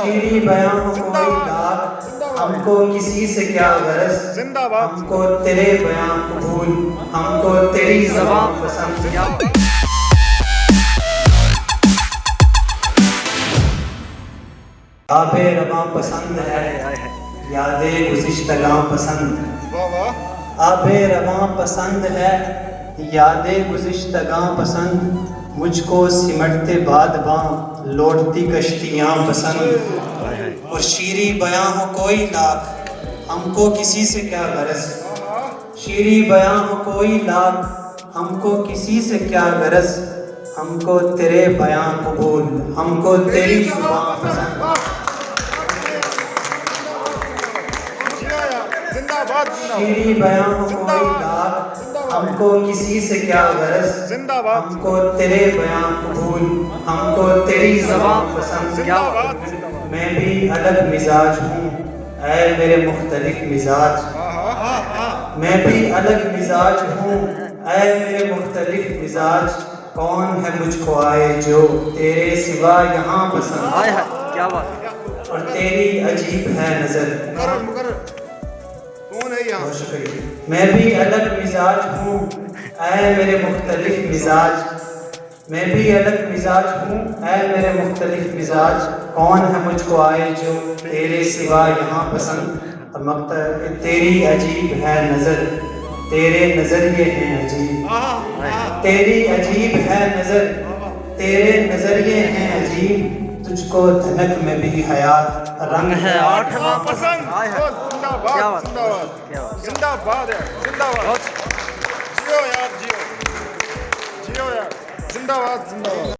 شیریں بیاں ہو کوئی داد، ہم کو کسی سے کیا غرض، ہم کو تیرے بیاں قبول، ہم کو تیری زبان پسند۔ آب رواں پسند ہے، یاد گزشتگاں پسند۔ آب رواں پسند ہے، یاد گزشتگاں پسند۔ مجھ کو سمٹتے بادباں لوٹتی کشتیاں پسند۔ اور شیریں بیاں ہو کوئی لاکھ، ہم کو کسی سے کیا غرض، شیریں بیاں ہو کوئی لاکھ، ہم کو کسی سے کیا غرض، ہم کو تیرے بیاں قبول، ہم کو تیری زبان پسند۔ شیریں بیاں ہو کوئی لاکھ، ہم کو کسی سے کیا غرض، ہم کو تیرے بیاں قبول، ہم کو تیری زبان پسند۔ میں بھی الگ مزاج ہوں، اے میرے مختلف مزاج، میں بھی الگ مزاج ہوں، اے میرے مختلف مزاج۔ کون ہے مجھ کو آئے جو تیرے سوا یہاں پسند، اور تیری عجیب ہے نظر۔ بہت شکریہ۔ میں بھی الگ مزاج ہوں، اے میرے مختلف مزاج، میں بھی الگ مزاج ہوں، اے میرے مختلف مزاج۔ کون ہے مجھ کو آئے جو تیرے سوا یہاں پسند، اور مقطع تیری عجیب ہے نظر، تیرے نظریے ہیں عجیب، تیری عجیب ہے نظر، تیرے نظریے ہیں عجیب۔ تجھ کو دھنک میں بھی حیات رنگ ہے آٹھواں پسند۔ زندہ باد ہے، زندہ باد، جیو یار، جیو یار، زندہ باد، زندہ باد۔